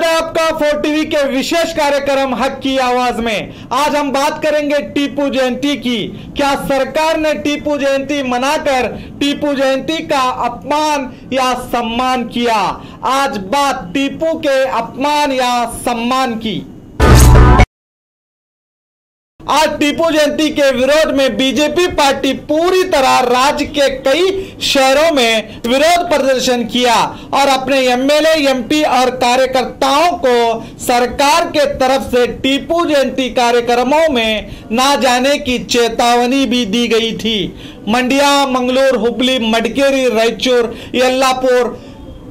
स्वागत है आपका 4TV के विशेष कार्यक्रम हक की आवाज में। आज हम बात करेंगे टीपू जयंती की। क्या सरकार ने टीपू जयंती मनाकर टीपू जयंती का अपमान या सम्मान किया? आज बात टीपू के अपमान या सम्मान की। आज टीपू जयंती के विरोध में बीजेपी पार्टी पूरी तरह राज्य के कई शहरों में विरोध प्रदर्शन किया और अपने एमएलए, एमपी और कार्यकर्ताओं को सरकार के तरफ से टीपू जयंती कार्यक्रमों में ना जाने की चेतावनी भी दी गई थी। मंडिया, मंगलूर, हुबली, मडिकेरी, रायचूर, यल्लापुर,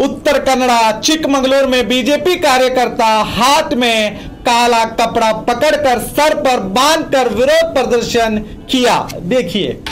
उत्तर कन्नड़ा, चिकमंगलूर में बीजेपी कार्यकर्ता हाथ में काला कपड़ा पकड़कर सर पर बांधकर विरोध प्रदर्शन किया। देखिए।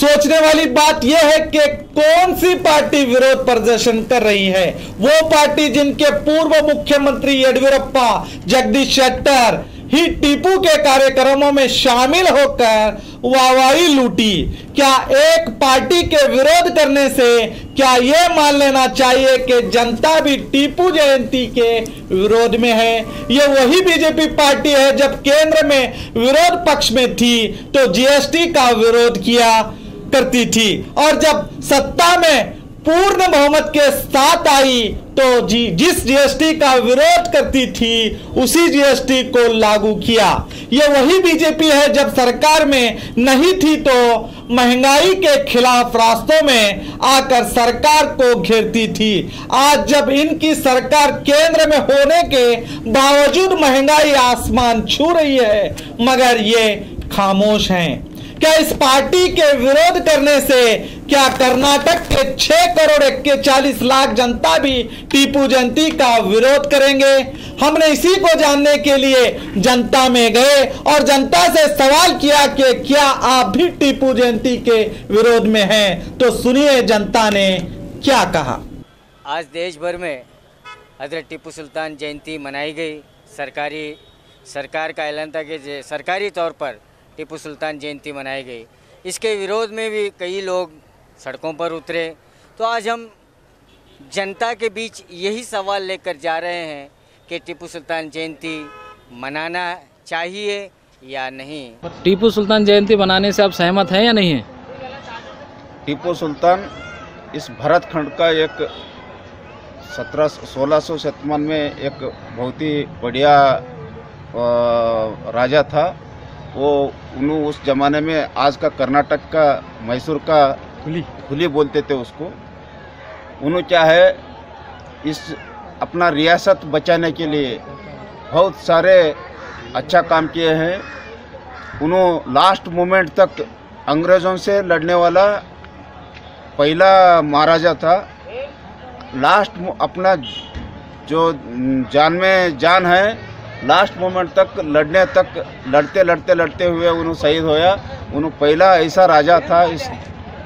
सोचने वाली बात यह है कि कौन सी पार्टी विरोध प्रदर्शन कर रही है। वो पार्टी जिनके पूर्व मुख्यमंत्री येडियुरप्पा, जगदीश शेट्टर ही टीपू के कार्यक्रमों में शामिल होकर वाहवाही लूटी। क्या एक पार्टी के विरोध करने से क्या यह मान लेना चाहिए कि जनता भी टीपू जयंती के विरोध में है? यह वही बीजेपी पार्टी है जब केंद्र में विरोध पक्ष में थी तो जीएसटी का विरोध किया करती थी और जब सत्ता में पूर्ण बहुमत के साथ आई तो जिस जीएसटी का विरोध करती थी उसी जीएसटी को लागू किया। यह वही बीजेपी है जब सरकार में नहीं थी तो महंगाई के खिलाफ रास्तों में आकर सरकार को घेरती थी। आज जब इनकी सरकार केंद्र में होने के बावजूद महंगाई आसमान छू रही है मगर ये खामोश हैं। क्या इस पार्टी के विरोध करने से क्या कर्नाटक के 6 करोड़ 41 लाख जनता भी टीपू जयंती का विरोध करेंगे? हमने इसी को जानने के लिए जनता में गए और जनता से सवाल किया कि क्या आप भी टीपू जयंती के विरोध में हैं? तो सुनिए जनता ने क्या कहा। आज देश भर में हजरत टीपू सुल्तान जयंती मनाई गई। सरकार का ऐलान था कि सरकारी तौर पर टीपू सुल्तान जयंती मनाई गई। इसके विरोध में भी कई लोग सड़कों पर उतरे। तो आज हम जनता के बीच यही सवाल लेकर जा रहे हैं कि टीपू सुल्तान जयंती मनाना चाहिए या नहीं। टीपू सुल्तान जयंती मनाने से आप सहमत हैं या नहीं हैं? टीपू सुल्तान इस भारत खंड का एक 1600 शतमान में एक बहुत ही बढ़िया राजा था। वो उन्होंने उस ज़माने में आज का कर्नाटक का मैसूर का हुली बोलते थे उसको। उन्होंने क्या है इस अपना रियासत बचाने के लिए बहुत सारे अच्छा काम किए हैं। उन्होंने लास्ट मोमेंट तक अंग्रेज़ों से लड़ने वाला पहला महाराजा था। लास्ट अपना जो जान में जान है लास्ट मोमेंट तक लड़ते हुए उन्होंने शहीद होया। उन्होंने पहला ऐसा राजा था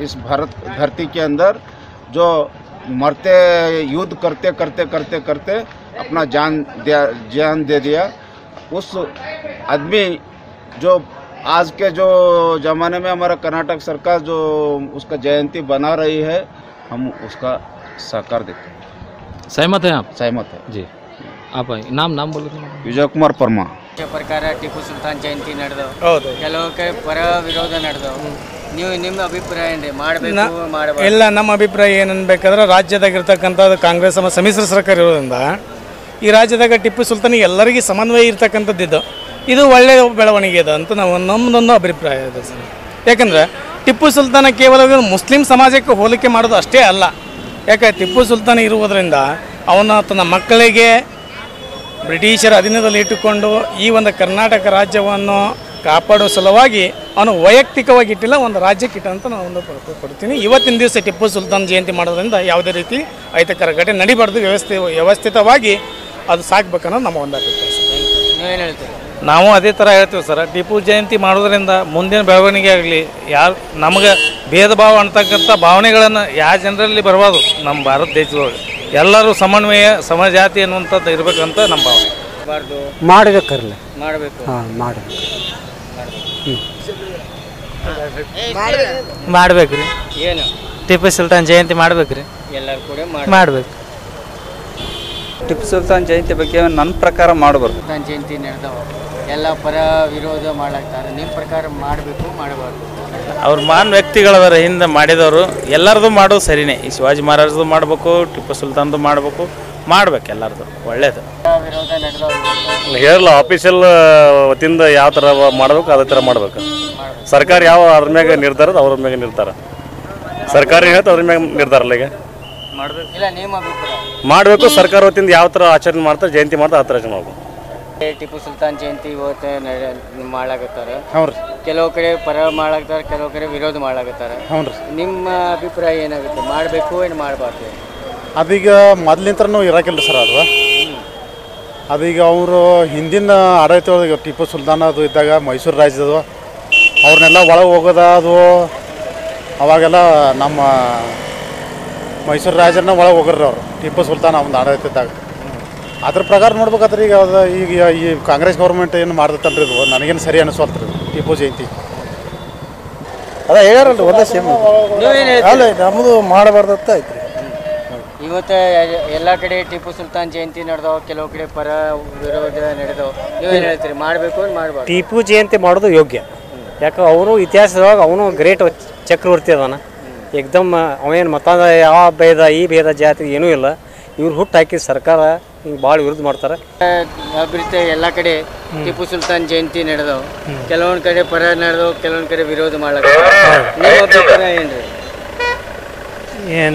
इस भारत धरती के अंदर जो मरते युद्ध करते अपना जान दे दिया। उस आदमी जो आज के जो ज़माने में हमारा कर्नाटक सरकार जो उसका जयंती बना रही है, हम उसका सहकार देते हैं। सहमत हैं आप? सहमत है जी। आप नाम बोलो। विजय कुमार परमा। ಪ್ರಕಾರ ಟಿಪ್ಪು ಸುಲ್ತಾನ್ ಜಯಂತಿ ನಡೆದವು, ಕೆಲವು ಕಡೆ ಪರ ವಿರೋಧ ನಡೆದವು. ನಿಮ್ಮ ಅಭಿಪ್ರಾಯ ಏನ್ರಿ? ಮಾಡಬೇಕು ಇಲ್ಲ, ನಮ್ಮ ಅಭಿಪ್ರಾಯ ಏನನ್ಬೇಕಾದ್ರೆ ರಾಜ್ಯದಾಗಿರ್ತಕ್ಕಂಥದ್ದು ಕಾಂಗ್ರೆಸ್ ಸಮ್ಮಿಶ್ರ ಸರ್ಕಾರ ಇರೋದ್ರಿಂದ ಈ ರಾಜ್ಯದಾಗ ಟಿಪ್ಪು ಸುಲ್ತಾನಿಗೆ ಎಲ್ಲರಿಗೂ ಸಮನ್ವಯ ಇರ್ತಕ್ಕಂಥದ್ದಿದ್ದು ಇದು ಒಳ್ಳೆಯ ಬೆಳವಣಿಗೆ ಇದೆ ಅಂತ ನಮ್ಮದೊಂದು ಅಭಿಪ್ರಾಯ ಇದೆ ಸರ್. ಯಾಕಂದರೆ ಟಿಪ್ಪು ಸುಲ್ತಾನ ಕೇವಲ ಮುಸ್ಲಿಂ ಸಮಾಜಕ್ಕೆ ಹೋಲಿಕೆ ಮಾಡೋದು ಅಷ್ಟೇ ಅಲ್ಲ. ಯಾಕೆ ಟಿಪ್ಪು ಸುಲ್ತಾನ ಇರುವುದರಿಂದ ಅವನ ತನ್ನ ಮಕ್ಕಳಿಗೆ ಬ್ರಿಟಿಷರ ಅಧೀನದಲ್ಲಿ ಇಟ್ಟುಕೊಂಡು ಈ ಒಂದು ಕರ್ನಾಟಕ ರಾಜ್ಯವನ್ನು ಕಾಪಾಡುವ ಸಲುವಾಗಿ ಅವನು ವೈಯಕ್ತಿಕವಾಗಿ ಇಟ್ಟಿಲ್ಲ, ಒಂದು ರಾಜ್ಯಕ್ಕೆ ಇಟ್ಟ ಅಂತ ನಾನು ಕೊಡ್ತೀನಿ. ಇವತ್ತಿನ ದಿವಸ ಟಿಪ್ಪು ಸುಲ್ತಾನ್ ಜಯಂತಿ ಮಾಡೋದ್ರಿಂದ ಯಾವುದೇ ರೀತಿ ಅಹಿತಕರ ಘಟನೆ ನಡಿಬಾರ್ದು, ವ್ಯವಸ್ಥಿತವಾಗಿ ಅದು ಸಾಕ್ಬೇಕನ್ನೋದು ನಮ್ಮ ಒಂದು ಅಭಿಪ್ರಾಯ. ನೀವೇನು ಹೇಳ್ತೀರಿ? ನಾವು ಅದೇ ಥರ ಹೇಳ್ತೀವಿ ಸರ್. ಟಿಪ್ಪು ಜಯಂತಿ ಮಾಡೋದ್ರಿಂದ ಮುಂದಿನ ಬೆಳವಣಿಗೆ ಆಗಲಿ, ಯಾರು ನಮಗೆ ಭೇದ ಭಾವ ಅಂತಕ್ಕಂಥ ಭಾವನೆಗಳನ್ನು ಯಾವ ಜನರಲ್ಲಿ ಬರಬಾರ್ದು. ನಮ್ಮ ಭಾರತ ದೇಶದೊಳಗೆ ಎಲ್ಲರೂ ಸಮನ್ವಯ ಸಮಜಾತಿ ಅನ್ನುವಂಥದ್ದು ಇರಬೇಕಂತ ನಮ್ಮ ಭಾವನೆ. ಮಾಡಬೇಕಲ್ಲ, ಮಾಡಬೇಕು. ಹಾಂ ಮಾಡಬೇಕು. ಮಾಡ್ಬೇಕ್ರಿ. ಏನು ಟಿಪ್ಪು ಸುಲ್ತಾನ್ ಜಯಂತಿ ಮಾಡ್ಬೇಕ್ರಿ, ಎಲ್ಲರೂ ಕೂಡ ಮಾಡ್ಬೇಕು. ಟಿಪ್ಪು ಸುಲ್ತಾನ್ ಜಯಂತಿ ಬಗ್ಗೆ ನನ್ನ ಪ್ರಕಾರ ಮಾಡಬಾರ್ದು. ಸುಲ್ತಾನ್ ಜಯಂತಿ ನಡೆದವು, ಎಲ್ಲ ಪರ ವಿರೋಧ ಮಾಡ್ಲಾಗ್ತಾರೆ. ನಿಮ್ಮ ಪ್ರಕಾರ ಮಾಡಬೇಕು ಮಾಡಬಾರ್ದು? ಅವ್ರ ಮಾನ್ ವ್ಯಕ್ತಿಗಳವರ ಹಿಂದೆ ಮಾಡಿದವರು ಎಲ್ಲರದು ಮಾಡೋದು ಸರಿನೇ. ಈ ಶಿವಾಜಿ ಮಹಾರಾಜದು ಮಾಡಬೇಕು, ಟಿಪ್ಪು ಸುಲ್ತಾನ್ದು ಮಾಡಬೇಕು ಎಲ್ಲರದು ಒಳ್ಳೇದು. ವಿರೋಧ ನಡೆದವು ಹೇಳಲ್ಲ, ಆಫೀಷಿಯಲ್ ವತಿಯಿಂದ ಯಾವ ಥರ ಮಾಡಬೇಕು ಅದೇ ಥರ ಮಾಡ್ಬೇಕು. ಸರ್ಕಾರ ಯಾವ ಅದ್ರ ಮ್ಯಾಗ ನಿರ್ಧಾರ ಅವ್ರ ಮ್ಯಾಗ ನಿರ್ಧಾರ, ಸರ್ಕಾರ ಹೇಳ್ತಾ ಅವ್ರ ಮ್ಯಾಗ ನಿರ್ಧಾರ ಅಲ್ಲ. ಈಗ ಇಲ್ಲ, ನಿಮ್ಮ ಅಭಿಪ್ರಾಯ? ಮಾಡಬೇಕು. ಸರ್ಕಾರ ವತಿಯಿಂದ ಯಾವ ಥರ ಆಚರಣೆ ಮಾಡ್ತಾರೆ, ಜಯಂತಿ ಮಾಡ್ತಾರೆ ಆ ಥರ ಮಾಡಬೇಕು. ಟಿಪ್ಪು ಸುಲ್ತಾನ್ ಜಯಂತಿ ಇವತ್ತು ಮಾಡ್ಲಾಗತ್ತಾರೆ. ಹೌದು ರೀ. ಕೆಲವು ಕಡೆ ಪರ ಮಾಡ್ಲಾಗ್ತಾರೆ, ಕೆಲವು ಕಡೆ ವಿರೋಧ ಮಾಡ್ಲಾಗತ್ತಾರೆ. ಹೌದು ರೀ. ನಿಮ್ಮ ಅಭಿಪ್ರಾಯ ಏನಾಗುತ್ತೆ? ಮಾಡಬೇಕು ಏನು ಮಾಡಬಾರ್ದು? ಅದೀಗ ಮೊದಲಿಂತ್ರನೂ ಇರೋಕ್ಕಿಲ್ಲ ಸರ್. ಅದೀಗ ಅವರು ಹಿಂದಿನ ಆಡಳಿತ ಟಿಪ್ಪು ಸುಲ್ತಾನ್ ಅದು ಇದ್ದಾಗ ಮೈಸೂರು ರಾಜ್ಯದದು ಅವ್ರನ್ನೆಲ್ಲ ಒಳಗೆ ಹೋಗೋದ ಅದು ಅವಾಗೆಲ್ಲ ನಮ್ಮ ಮೈಸೂರು ರಾಜರನ್ನ ಒಳಗೆ ಹೋಗ್ರಿ ಅವರು ಟಿಪ್ಪು ಸುಲ್ತಾನ್ ಒಂದು ಆಡಳಿತ ಇದ್ದಾಗ. ಅದ್ರ ಪ್ರಕಾರ ನೋಡ್ಬೇಕಾದ್ರೆ ಈಗ ಈ ಕಾಂಗ್ರೆಸ್ ಗೌರ್ಮೆಂಟ್ ಏನು ಮಾಡ್ದತ್ತಲ್ರಿ ಇದು ನನಗೇನು ಸರಿ ಅನಿಸ್ವಲ್ತ್ರಿ ಟಿಪ್ಪು ಜಯಂತಿ. ಅದ ಹೇಳ್ಯಾರಲ್ರಿ ಒಂದೇ ಸೇಮ್ ಅಲ್ಲ, ನಮ್ಮದು ಮಾಡಬಾರ್ದತ್ತ ಐತ್ರಿ. ಇವತ್ತು ಎಲ್ಲ ಕಡೆ ಟಿಪ್ಪು ಸುಲ್ತಾನ್ ಜಯಂತಿ ನಡೆದವು, ಕೆಲವು ಕಡೆ ಪರ ವಿರೋಧ ನಡೆದವು. ನೀವೇನು ಹೇಳ್ತೀರಿ? ಮಾಡಬೇಕು ಮಾಡಬಾರ್ದು? ಟಿಪ್ಪು ಜಯಂತಿ ಮಾಡೋದು ಯೋಗ್ಯ. ಯಾಕೆ ಅವನು ಇತಿಹಾಸದೊಳಗೆ ಅವನು ಗ್ರೇಟ್ ಚಕ್ರವರ್ತಿ ಅದಾನ. ಏಕ್ದಮ್ ಅವೇನು ಮತ ಯಾವ ಭೇದ ಈ ಭೇದ ಜಾತಿ ಏನೂ ಇಲ್ಲ. ಇವ್ರು ಹುಟ್ಟು ಹಾಕಿ ಸರ್ಕಾರ ಹಿಂಗೆ ಭಾಳ ವಿರೋಧ ಮಾಡ್ತಾರೆ. ಅಭಿವೃದ್ಧಿ ಎಲ್ಲ ಕಡೆ ಟಿಪ್ಪು ಸುಲ್ತಾನ್ ಜಯಂತಿ ನಡೆದವು, ಕೆಲವೊಂದು ಕಡೆ ಪರ ನಡೆದವು, ಕೆಲವೊಂದು ಕಡೆ ವಿರೋಧ ಮಾಡ್ಲಾಗ್ತಾರೆ. ನಿಮ್ಮ ಅಭಿಪ್ರಾಯ ಏನ್ರಿ?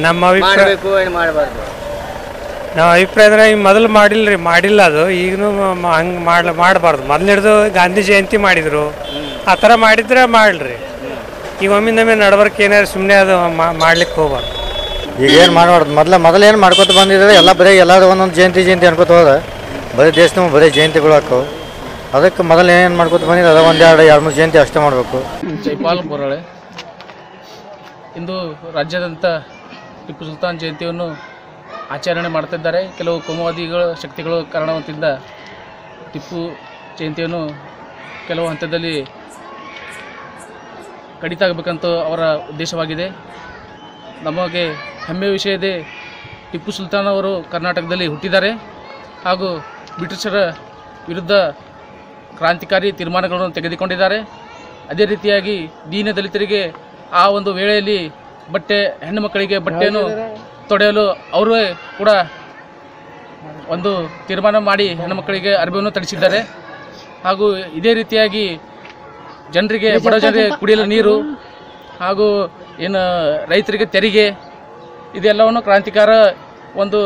ನಮ್ಮ ಅಭಿಪ್ರಾಯ ಮಾಡಬೇಕು ಏನು ಮಾಡಬಾರ್ದು? ನಮ್ಮ ಅಭಿಪ್ರಾಯ ಅಂದ್ರೆ ಈಗ ಮೊದಲು ಮಾಡಿಲ್ಲ ಅದು ಈಗಲೂ ಹಂಗೆ ಮಾಡಬಾರ್ದು. ಮೊದಲು ಹಿಡಿದು ಗಾಂಧಿ ಜಯಂತಿ ಮಾಡಿದರು, ಆ ಥರ ಮಾಡಿದ್ರೆ ಮಾಡಲ್ರಿ. ಈಗ ಒಮ್ಮಿಂದೊಮ್ಮೆ ನಡಬರ್ಕೆ ಏನಾದ್ರು ಸುಮ್ಮನೆ ಅದು ಮಾಡ್ಲಿಕ್ಕೆ ಹೋಗ್ಬಾರ್ದು. ಈಗ ಏನು ಮಾಡಬಾರ್ದು. ಮೊದಲು ಏನು ಮಾಡ್ಕೊತ ಬಂದಿದ್ದಾರೆ ಎಲ್ಲ ಬರೀ ಎಲ್ಲರೂ ಒಂದೊಂದು ಜಯಂತಿ ಅನ್ಕೋತ ಹೋದ ಬರೀ ದೇಶದ ಬರೀ ಜಯಂತಿಗಳು ಹಾಕವು. ಅದಕ್ಕೆ ಮೊದಲು ಏನು ಮಾಡ್ಕೊತ ಬಂದಿದ್ದು ಅದ ಎರಡು ಮೂರು ಜಯಂತಿ ಅಷ್ಟೇ ಮಾಡಬೇಕು. ಜೈಪಾಲ್ ಬೋರಾಳೆ. ಇಂದು ರಾಜ್ಯಾದ್ಯಂತ ಟಿಪ್ಪು ಸುಲ್ತಾನ್ ಜಯಂತಿಯನ್ನು ಆಚರಣೆ ಮಾಡ್ತಿದ್ದಾರೆ. ಕೆಲವು ಕೋಮುವಾದಿಗಳ ಶಕ್ತಿಗಳು ಕಾರಣದಿಂದ ಟಿಪ್ಪು ಜಯಂತಿಯನ್ನು ಕೆಲವು ಹಂತದಲ್ಲಿ ಕಡಿತ ಆಗಬೇಕಂತ ಅವರ ಉದ್ದೇಶವಾಗಿದೆ. ನಮಗೆ ಹೆಮ್ಮೆಯ ವಿಷಯ ಇದೆ, ಟಿಪ್ಪು ಸುಲ್ತಾನ್ ಅವರು ಕರ್ನಾಟಕದಲ್ಲಿ ಹುಟ್ಟಿದ್ದಾರೆ ಹಾಗೂ ಬ್ರಿಟಿಷರ ವಿರುದ್ಧ ಕ್ರಾಂತಿಕಾರಿ ತೀರ್ಮಾನಗಳನ್ನು ತೆಗೆದುಕೊಂಡಿದ್ದಾರೆ. ಅದೇ ರೀತಿಯಾಗಿ ದೀನ ದಲಿತರಿಗೆ ಆ ಒಂದು ವೇಳೆಯಲ್ಲಿ ಹೆಣ್ಣು ಮಕ್ಕಳಿಗೆ ಬಟ್ಟೆಯನ್ನು ತೊಡೆಯಲು ಅವರೇ ಕೂಡ ಒಂದು ತೀರ್ಮಾನ ಮಾಡಿ ಹೆಣ್ಣುಮಕ್ಕಳಿಗೆ ಅರಿವನ್ನು ತಡಿಸಿದ್ದಾರೆ. ಹಾಗೂ ಇದೇ ರೀತಿಯಾಗಿ ಜನರಿಗೆ ಬಡ ಜನರಿಗೆ ಕುಡಿಯಲು ನೀರು ಹಾಗೂ ಏನು ರೈತರಿಗೆ ತೆರಿಗೆ ಇದೆಲ್ಲವನ್ನು ಕ್ರಾಂತಿಕಾರ ಒಂದು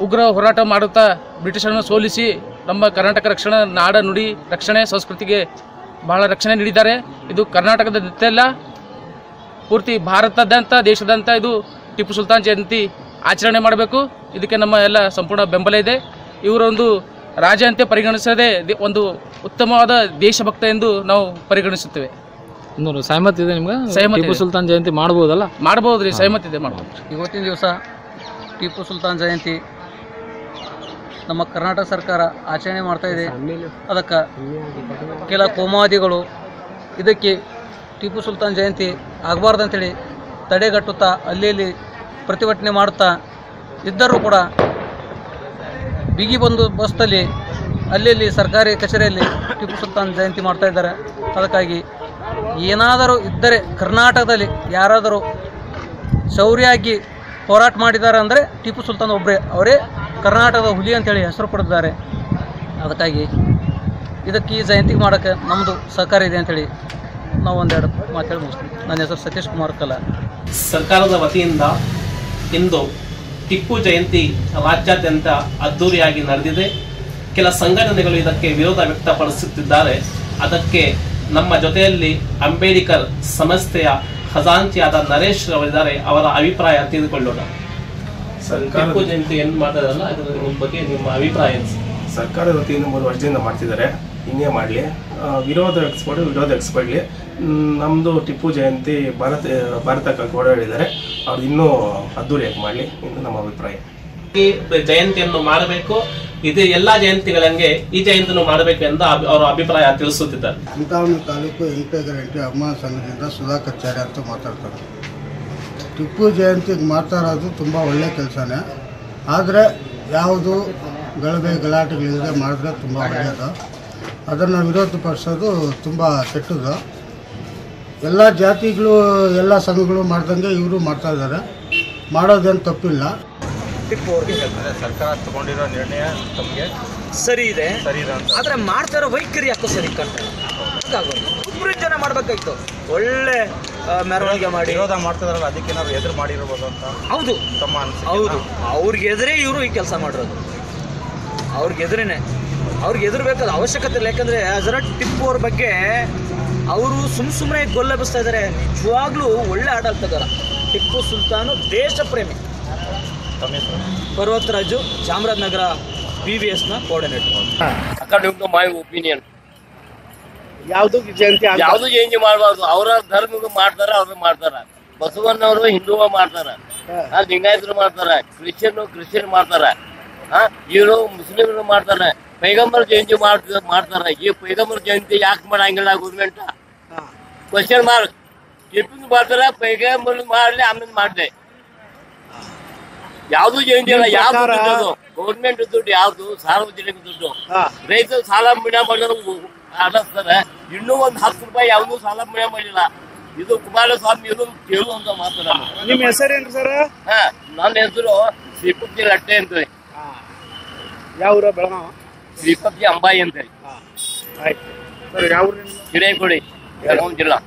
ಉಗ್ರ ಹೋರಾಟ ಮಾಡುತ್ತಾ ಬ್ರಿಟಿಷರನ್ನು ಸೋಲಿಸಿ ನಮ್ಮ ಕರ್ನಾಟಕ ರಕ್ಷಣಾ ನಾಡ ನುಡಿ ರಕ್ಷಣೆ ಸಂಸ್ಕೃತಿಗೆ ಬಹಳ ರಕ್ಷಣೆ ನೀಡಿದ್ದಾರೆ. ಇದು ಕರ್ನಾಟಕದಲ್ಲ, ಪೂರ್ತಿ ಭಾರತದಂತ ದೇಶದಂತ ಇದು ಟಿಪ್ಪು ಸುಲ್ತಾನ್ ಜಯಂತಿ ಆಚರಣೆ ಮಾಡಬೇಕು. ಇದಕ್ಕೆ ನಮ್ಮ ಎಲ್ಲ ಸಂಪೂರ್ಣ ಬೆಂಬಲ ಇದೆ. ಇವರೊಂದು ರಾಜ ಅಂತ ಪರಿಗಣಿಸದೆ ಒಂದು ಉತ್ತಮವಾದ ದೇಶಭಕ್ತ ಎಂದು ನಾವು ಪರಿಗಣಿಸುತ್ತೇವೆ. ಸಹಮತ ಇದೆ ನಿಮ್ಗೆ? ಟಿಪ್ಪು ಸುಲ್ತಾನ್ ಜಯಂತಿ ಮಾಡ್ಬೋದಲ್ಲ? ಮಾಡ್ಬೋದು ರೀ, ಸಹಮತ ಇದೆ, ಮಾಡ್ಬೋದು. ಇವತ್ತಿನ ದಿವಸ ಟಿಪ್ಪು ಸುಲ್ತಾನ್ ಜಯಂತಿ ನಮ್ಮ ಕರ್ನಾಟಕ ಸರ್ಕಾರ ಆಚರಣೆ ಮಾಡ್ತಾ ಇದೆ. ಅದಕ್ಕೆ ಕೆಲ ಕೋಮುವಾದಿಗಳು ಇದಕ್ಕೆ ಟಿಪ್ಪು ಸುಲ್ತಾನ್ ಜಯಂತಿ ಆಗಬಾರ್ದಂತೇಳಿ ತಡೆಗಟ್ಟುತ್ತಾ ಅಲ್ಲಿ ಪ್ರತಿಭಟನೆ ಮಾಡುತ್ತಾ ಇದ್ದರೂ ಕೂಡ ಬಿಗಿ ಬಂದೋಬಸ್ತಲ್ಲಿ ಅಲ್ಲಿ ಸರ್ಕಾರಿ ಕಚೇರಿಯಲ್ಲಿ ಟಿಪ್ಪು ಸುಲ್ತಾನ್ ಜಯಂತಿ ಮಾಡ್ತಾ ಇದ್ದಾರೆ. ಅದಕ್ಕಾಗಿ ಏನಾದರೂ ಇದ್ದರೆ ಕರ್ನಾಟಕದಲ್ಲಿ ಯಾರಾದರೂ ಶೌರ್ಯಾಗಿ ಹೋರಾಟ ಮಾಡಿದ್ದಾರೆ ಅಂದರೆ ಟಿಪ್ಪು ಸುಲ್ತಾನ್ ಒಬ್ಬರೇ, ಅವರೇ ಕರ್ನಾಟಕದ ಹುಲಿ ಅಂತೇಳಿ ಹೆಸರು ಪಡೆದಿದ್ದಾರೆ. ಅದಕ್ಕಾಗಿ ಇದಕ್ಕೆ ಈ ಜಯಂತಿ ಮಾಡೋಕ್ಕೆ ನಮ್ಮದು ಸಹಕಾರ ಇದೆ ಅಂತೇಳಿ ನಾವು ಒಂದೆರಡು ಮಾತಾಡಿ ಮುಗಿಸ್ತೀವಿ. ನನ್ನ ಹೆಸರು ಸತೀಶ್ ಕುಮಾರ್ ಕಲಾ. ಸರ್ಕಾರದ ವತಿಯಿಂದ ಇಂದು ಟಿಪ್ಪು ಜಯಂತಿ ರಾಜ್ಯಾದ್ಯಂತ ಅದ್ದೂರಿಯಾಗಿ ನಡೆದಿದೆ. ಕೆಲ ಸಂಘಟನೆಗಳು ಇದಕ್ಕೆ ವಿರೋಧ ವ್ಯಕ್ತಪಡಿಸುತ್ತಿದ್ದಾರೆ. ಅದಕ್ಕೆ ನಮ್ಮ ಜೊತೆಯಲ್ಲಿ ಅಂಬೇಡ್ಕರ್ ಸಂಸ್ಥೆಯ ಖಜಾಂಚಿಯಾದ ನರೇಶ್ ಅವರಿದ್ದಾರೆ. ಅವರ ಅಭಿಪ್ರಾಯ ತಿಳಿದುಕೊಳ್ಳೋಣ. ಟಿಪ್ಪು ಜಯಂತಿ ಏನು ಮಾಡ್ತಾರಲ್ಲ ಅದರ ಬಗ್ಗೆ ನಿಮ್ಮ ಅಭಿಪ್ರಾಯ ಏನು? ಸರ್ಕಾರದ ವತಿಯಿಂದ 3 ವರ್ಷದಿಂದ ಮಾಡ್ತಿದ್ದಾರೆ, ಹಿಂಗೆ ಮಾಡಲಿ, ವಿರೋಧ ವ್ಯಕ್ತಪಡಲಿ. ನಮ್ಮದು ಟಿಪ್ಪು ಜಯಂತಿ ಭಾರತಕ್ಕೆ ಓಡಾಡಿದ್ದಾರೆ, ಅವ್ರು ಇನ್ನೂ ಅದ್ದೂರಿಯಾಗಿ ಮಾಡಲಿ ಎಂದು ನಮ್ಮ ಅಭಿಪ್ರಾಯ. ಈ ಜಯಂತಿಯನ್ನು ಮಾಡಬೇಕು, ಇದು ಎಲ್ಲ ಜಯಂತಿಗಳಂಗೆ ಈ ಜಯಂತಿಯನ್ನು ಮಾಡಬೇಕು ಎಂದು ಅವರ ಅಭಿಪ್ರಾಯ ತಿಳಿಸುತ್ತಿದ್ದಾರೆ. ಚಿಂತಾಮಣಿ ತಾಲೂಕು ಇಂಟೆಗ್ರಿಟಿ ಅಭಿಮಾನ ಸಂಘದಿಂದ ಸುಧಾಕರ್ ಅಂತ ಮಾತಾಡ್ತಾರೆ. ಟಿಪ್ಪು ಜಯಂತಿಗೆ ಮಾಡ್ತಾ ಇರೋದು ತುಂಬ ಒಳ್ಳೆಯ ಕೆಲಸನೇ, ಆದರೆ ಯಾವುದು ಗಲಾಟೆಗಳಿಲ್ಲದೆ ಮಾಡಿದ್ರೆ ತುಂಬ ಒಳ್ಳೆಯದು. ಅದನ್ನು ವಿರೋಧಪಡಿಸೋದು ತುಂಬ ಕೆಟ್ಟದ್ದು. ಎಲ್ಲ ಜಾತಿಗಳು ಎಲ್ಲ ಸಂಘಗಳು ಮಾಡ್ದಂಗೆ ಇವರು ಮಾಡ್ತಾ ಇದ್ದಾರೆ, ಮಾಡೋದೇನು ತಪ್ಪಿಲ್ಲ. ಟಿಪ್ಪು ಅವ್ರಿಗೆ ಹೇಳ್ತಾರೆ ಸರ್ಕಾರ ತಗೊಂಡಿರೋ ನಿರ್ಣಯ ತಮಗೆ ಸರಿ ಇದೆ ಅಂತ, ಆದರೆ ಮಾಡ್ತಾ ಇರೋ ವೈಖರಿ ಯಾಕೋ ಸರಿ ಕಂಡ್ರೆ ಒಬ್ಬರು ಜನ ಮಾಡಬೇಕಾಯ್ತು. ಒಳ್ಳೆ ಮೆರವಣಿಗೆ ಮಾಡಿ ವಿರೋಧ ಮಾಡ್ತಿದಾರಲ್ಲ, ಅದಕ್ಕೆ ಏನಾದ್ರು ಎದುರು ಮಾಡಿರ್ಬೋದು ಅಂತ. ಹೌದು, ತಮ್ಮ ಅನಿಸಿಕೆ? ಹೌದು, ಅವ್ರಿಗೆ ಎದುರೇ ಇವರು ಈ ಕೆಲಸ ಮಾಡಿರೋದು. ಅವ್ರಿಗೆ ಎದುರಬೇಕಾದ ಅವಶ್ಯಕತೆ ಇಲ್ಲ. ಯಾಕಂದರೆ ಹಜರತ್ ಟಿಪ್ಪು ಅವ್ರ ಬಗ್ಗೆ ಅವರು ಸುಮ್ಮನೆ ಗೊಲ್ಲೆಬ್ಬಿಸ್ತಾ ಇದ್ದಾರೆ. ನಿಜವಾಗ್ಲೂ ಒಳ್ಳೆ ಆಡಳಿತಗಾರ ಟಿಪ್ಪು ಸುಲ್ತಾನು, ದೇಶ ಪ್ರೇಮಿ. ಪರ್ವತರಾಜು, ಚಾಮರಾಜನಗರ BVS ನ coordinator. According to my opinion ಯಾವುದು ಜಯಂತಿ ಮಾಡಬಾರ್ದು. ಅವರ ಧರ್ಮಗಳು ಮಾಡ್ತಾರ, ಅವ್ರು ಮಾಡ್ತಾರ. ಬಸವಣ್ಣವರು ಹಿಂದೂ ಮಾಡ್ತಾರ, ಲಿಂಗಾಯತರು ಮಾಡ್ತಾರ, ಕ್ರಿಶ್ಚಿಯನ್ ಮಾಡ್ತಾರ, ಇವರು ಮುಸ್ಲಿಮರು ಮಾಡ್ತಾರೆ. ಪೈಗಂಬರ್ ಜಯಂತಿ ಮಾಡ್ತಾರ. ಈ ಪೈಗಂಬರ್ ಜಯಂತಿ ಯಾಕೆ ಮಾಡಂಗಿಲ್ಲ ಗೌರ್ಮೆಂಟ್? Question mark. ಟಿಪ್ಪು ಮಾಡ್ತಾರ, ಪೈಗಂಬರ್ ಮಾಡ್ಲಿ, ಆಮೇಲೆ ಮಾಡ್ಲಿ. ಯಾವ್ದು ಜಯಂತಿ ಅಲ್ಲ, ಯಾವ್ದು ಗೌರ್ಮೆಂಟ್ ದುಡ್ಡು, ಯಾವ್ದು ಸಾರ್ವಜನಿಕ ದುಡ್ಡು. ರೈತರು ಸಾಲ ಮನ್ನಾ ಮಾಡಿದ್ರು ಆಡಿಸ್ತಾರೆ. ಇನ್ನೂ ಒಂದು 10 ರೂಪಾಯಿ ಯಾವ್ದು ಸಾಲ ಮನ್ನಾ ಮಾಡಿಲ್ಲ. ಇದು ಕುಮಾರಸ್ವಾಮಿ ಇದು ಕೇಳುವಂತ ಮಾತಾಡ. ನಿಮ್ಮ ಹೆಸರೇನ್ರಿ ಸರ್? ನನ್ನ ಹೆಸರು ಶ್ರೀಪತಿ ಲಟ್ಟೆ ಅಂತ. ಯಾವ ಊರ? ಬೆಳಗಾವ. ಶ್ರೀಪತಿ ಅಂಬಾಯಿ ಅಂತ. ಹಿರೇಕೊಡಿ, ಬೆಳಗಾವಿ ಜಿಲ್ಲಾ.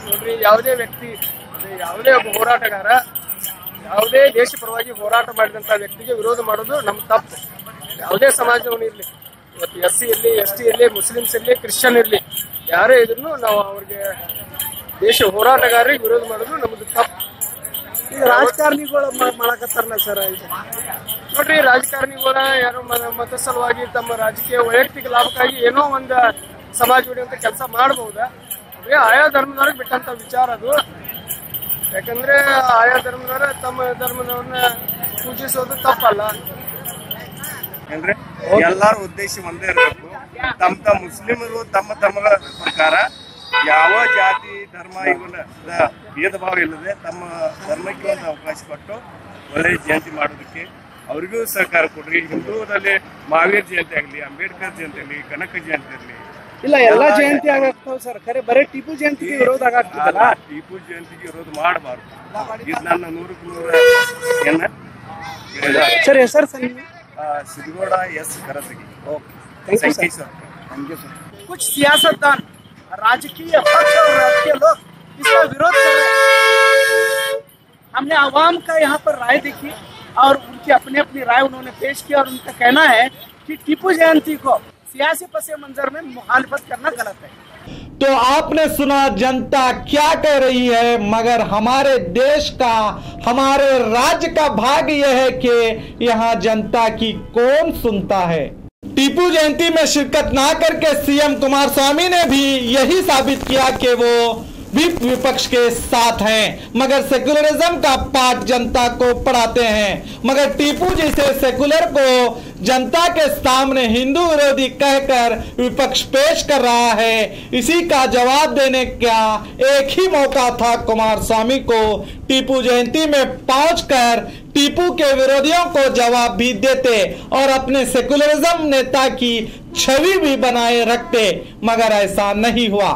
ನೋಡ್ರಿ, ಯಾವುದೇ ವ್ಯಕ್ತಿ, ಯಾವುದೇ ಒಬ್ಬ ಹೋರಾಟಗಾರ, ಯಾವುದೇ ದೇಶ ಪರವಾಗಿ ಹೋರಾಟ ಮಾಡಿದಂಥ ವ್ಯಕ್ತಿಗೆ ವಿರೋಧ ಮಾಡೋದು ನಮ್ಮ ತಪ್ಪು. ಯಾವುದೇ ಸಮಾಜವನ್ನು ಇರಲಿ, ಇವತ್ತು SC ಇರಲಿ, ST ಇರಲಿ, ಮುಸ್ಲಿಮ್ಸ್ ಇರಲಿ, ಕ್ರಿಶ್ಚಿಯನ್ ಇರಲಿ, ಯಾರೇ ಇದ್ರೂ ನಾವು ಅವ್ರಿಗೆ ದೇಶ ಹೋರಾಟಗಾರರಿಗೆ ವಿರೋಧ ಮಾಡೋದು ನಮ್ಮದು ತಪ್ಪು. ಈಗ ರಾಜಕಾರಣಿಗಳು ಮಾಡಕತ್ತಾರಲ್ಲ ಸರ್, ನೋಡ್ರಿ, ರಾಜಕಾರಣಿಗಳ ಯಾರೋ ಮತ ಸಲುವಾಗಿ ತಮ್ಮ ರಾಜಕೀಯ ವೈಯಕ್ತಿಕ ಲಾಭಕ್ಕಾಗಿ ಏನೋ ಒಂದು ಸಮಾಜ ಉಳಿಯುವಂತ ಕೆಲಸ ಮಾಡಬಹುದಾ? ಆಯಾ ಧರ್ಮದವ್ರಿಗೆ ಬಿಟ್ಟಂತ ವಿಚಾರ ಅದು. ಯಾಕಂದ್ರೆ ಆಯಾ ಧರ್ಮದವರ ತಮ್ಮ ಧರ್ಮದವ್ರನ್ನ ಪೂಜಿಸೋದು ತಪ್ಪಲ್ಲ. ಅಂದ್ರೆ ಎಲ್ಲಾರ ಉದ್ದೇಶ ಒಂದೇ ಇರಬೇಕು. ತಮ್ಮ ಮುಸ್ಲಿಮರು ತಮ್ಮ ಪ್ರಕಾರ ಯಾವ ಜಾತಿ ಧರ್ಮ ಇವನ್ನ ಭೇದ ಭಾವ ಇಲ್ಲದೆ ತಮ್ಮ ಧರ್ಮಕ್ಕೆ ಒಂದು ಅವಕಾಶ ಕೊಟ್ಟು ಒಳ್ಳೆ ಜಯಂತಿ ಮಾಡೋದಕ್ಕೆ ಅವ್ರಿಗೂ ಸಹಕಾರ ಕೊಡ್ರಿ. ಹಿಂದೂದಲ್ಲಿ ಮಹಾವೀರ್ ಜಯಂತಿ ಆಗಲಿ, ಅಂಬೇಡ್ಕರ್ ಜಯಂತಿ ಆಗಲಿ, ಕನಕ ಜಯಂತಿ ಆಗಲಿ, ಇಲ್ಲ ಎಲ್ಲಾ ಜಯಂತಿ ಆಗತ್ತಾವ ಸರ್. ಖರೆ ಬರೀ ಟಿಪ್ಪು ಜಯಂತಿಗೆ ವಿರೋಧ ಆಗತ್ತಿಲ್ಲ. ಟಿಪ್ಪು ಜಯಂತಿಗೆ ವಿರೋಧ ಮಾಡಬಾರ್ದು. ಇದು ನನ್ನ 100ಕ್ಕೆ 100 ಸರ್ ಹೆಸರು sir Sidgowda S Karasagi thank you sir. Thank you sir. कुछ सियासतदान राजकीय पक्ष और राजकीय लोग इसका विरोध कर रहे हैं। हमने आवाम का यहाँ पर राय देखी और उनकी अपनी अपनी राय उन्होंने पेश की और उनका कहना है कि टीपू जयंती को सियासी पस मंजर में मुखालफत करना गलत है। तो आपने सुना जनता क्या कह रही है, मगर हमारे देश का, हमारे राज्य का भाग्य यह है कि यहाँ जनता की कौन सुनता है। टीपू जयंती में शिरकत ना करके सीएम कुमारस्वामी ने भी यही साबित किया कि वो विपक्ष के साथ हैं, मगर सेकुलरिज्म का पाठ जनता को पढ़ाते हैं। मगर टीपू जैसे सेकुलर को जनता के सामने हिंदू विरोधी कहकर विपक्ष पेश कर रहा है। इसी का जवाब देने का एक ही मौका था कुमारस्वामी को। टीपू जयंती में पहुंचकर टीपू के विरोधियों को जवाब भी देते और अपने सेकुलरिज्म नेता की छवि भी बनाए रखते, मगर ऐसा नहीं हुआ।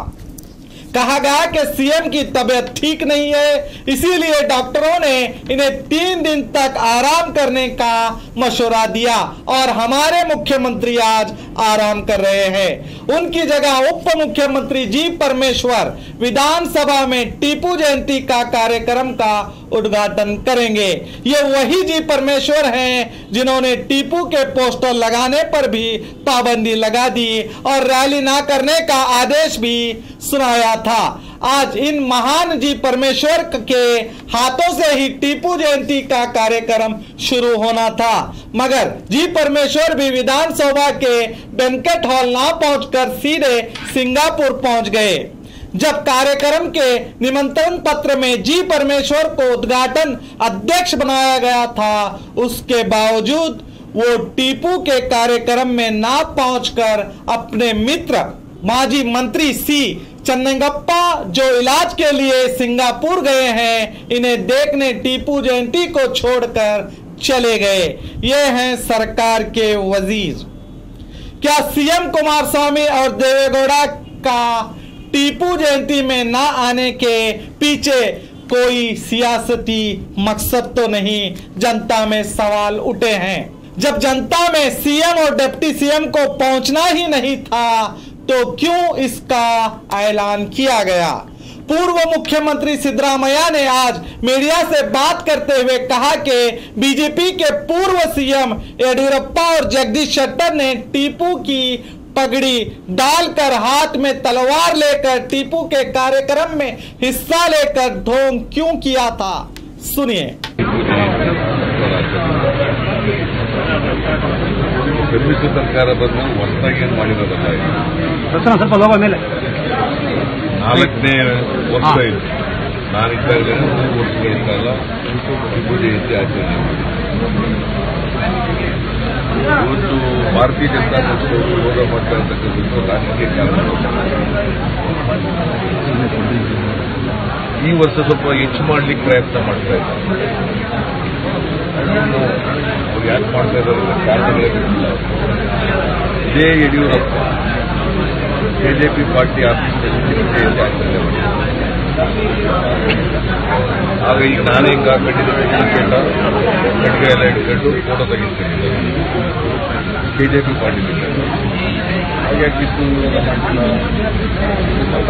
कहा गया कि सीएम की तबीयत ठीक नहीं है, इसीलिए डॉक्टरों ने इन्हें 3 दिन तक आराम करने का मशवरा दिया और हमारे मुख्यमंत्री आज आराम कर रहे हैं। उनकी जगह उप मुख्यमंत्री जी परमेश्वर विधानसभा में टीपू जयंती का कार्यक्रम का उद्घाटन करेंगे। ये वही जी परमेश्वर हैं जिन्होंने टीपू के पोस्टर लगाने पर भी पाबंदी लगा दी और रैली ना करने का आदेश भी सुनाया था। आज इन महान जी परमेश्वर के हाथों से ही टीपू जयंती का कार्यक्रम शुरू होना था, मगर जी परमेश्वर भी विधानसभा के बैंक्वेट हॉल ना पहुंचकर सीधे सिंगापुर पहुंच गए। जब कार्यक्रम के निमंत्रण पत्र में जी परमेश्वर को उद्घाटन अध्यक्ष बनाया गया था, उसके बावजूद वो टीपू के कार्यक्रम में ना पहुंचकर अपने मित्र माजी मंत्री सी चन्नंगप्पा जो इलाज के लिए सिंगापुर गए हैं, इन्हें देखने टीपू जयंती को छोड़कर चले गए। ये हैं सरकार के वजीर। क्या सीएम कुमारस्वामी और देवेगौड़ा का टीपू जयंती में ना आने के पीछे कोई सियासती मकसद तो नहीं? जनता में सवाल उठे हैं। जब जनता में सीएम और डिप्टी सीएम को पहुंचना ही नहीं था तो क्यों इसका ऐलान किया गया? पूर्व मुख्यमंत्री सिद्धरामैया ने आज मीडिया से बात करते हुए कहा कि बीजेपी के पूर्व सीएम येडियुरप्पा और जगदीश शेट्टर ने टीपू की पगड़ी डालकर हाथ में तलवार लेकर टीपू के कार्यक्रम में हिस्सा लेकर ढोंग क्यों किया था? सुनिए। ಸಮ್ಮಿಶ್ರ ಸರ್ಕಾರ ಬಂದು ಹೊಸದಾಗಿ ಏನು ಮಾಡಿರೋದಲ್ಲ, 4ನೇ ವರ್ಷ ಇದು. ನಾನಿದ್ದಾಗಲೇ 3 ವರ್ಷಗಳ ಕಾಲ ಟಿಪ್ಪು ಜಯಂತಿ ಆಚರಣೆ ಮಾಡಿದೆ. ಇವತ್ತು ಭಾರತೀಯ ಜನತಾ ಪಕ್ಷವು ವಿರೋಧ ಮಾಡ್ತಾ ಇರ್ತಕ್ಕಂಥದ್ದು ರಾಜಕೀಯ ಕಾರಣ. ಈ ವರ್ಷ ಸ್ವಲ್ಪ ಹೆಚ್ಚು ಮಾಡಲಿಕ್ಕೆ ಪ್ರಯತ್ನ ಮಾಡ್ತಾ ಇದ್ದಾರೆ. ಅವ್ರು ಯಾಕೆ ಮಾಡ್ತಾ ಇದ್ದಾರೆ ಕಾರಣಗಳೇ ಗೊತ್ತಿಲ್ಲ. ಇದೇ ಯಡಿಯೂರಪ್ಪ ಕೆಜೆಪಿ ಪಾರ್ಟಿ ಆಫೀಸ್ನಲ್ಲಿ ಜಯಂತಿ ಆಚರಣೆ ಮಾಡಿದ್ದಾರೆ. ಆಗ ಈಗ ನಾನೇ ಹಿಂಗೆ ಹಾಕೊಂಡಿದ್ದೆ, ಖಡ್ಗ ಎಲ್ಲ ಇಟ್ಕೊಂಡು ಫೋಟೋ ತೆಗೆದುಕೊಂಡಿದ್ದಾರೆ ಕೆಜೆಪಿ ಪಾರ್ಟಿ. ಹಾಗ್ಯಾಕಿತ್ತು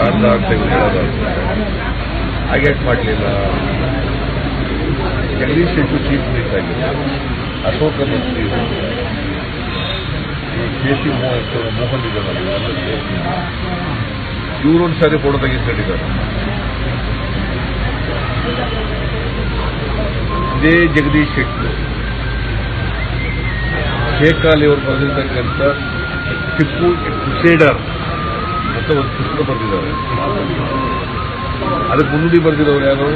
ಅರ್ಧ ಆಗ್ತದೆ ಹೇಳೋದು, ಹಾಗ್ಯಾಕೆ ಮಾಡಲಿಲ್ಲ? ಜಗದೀಶ್ ಶೆಟ್ಟರ್ ಚೀಫ್ ಮಿನಿಸ್ಟರ್ ಆಗಿದ್ದಾರೆ, ಅಶೋಕ ಮಂತ್ರಿ, ಕೆಸಿ ಮೋಹನ್ ಇದ್ದಾರೆ, ಇವರೊಂದು ಸಾರಿ ಫೋಟೋ ತೆಗೆದುಕೊಂಡಿದ್ದಾರೆ. ಇದೇ ಜಗದೀಶ್ ಶೆಟ್ಟರ್ ಶೇಖಾಲಿ ಅವರು ಬರೆದಿರ್ತಕ್ಕಂಥ ಟಿಪ್ಪು ಕ್ರುಸೇಡರ್ ಅಂತ ಒಂದು ಪುಸ್ತಕ ಬರೆದಿದ್ದಾರೆ. ಅದಕ್ಕೆ ಮುನ್ನುಡಿ ಬರೆದಿರೋರು ಯಾರು?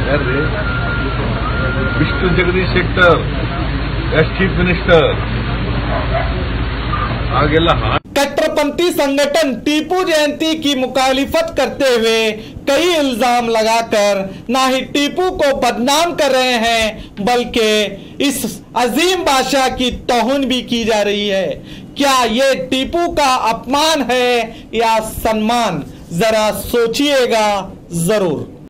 ಯಾರ್ರಿ? Vishnu Jagadish Shettar as chief minister आगेला। कट्टरपंथी संगठन टीपू जयंती की मुखालिफत करते हुए कई इल्जाम लगाकर ना ही टीपू को बदनाम कर रहे हैं बल्कि इस अजीम बादशाह की तौहीन भी की जा रही है। क्या ये टीपू का अपमान है या सम्मान? जरा सोचिएगा जरूर।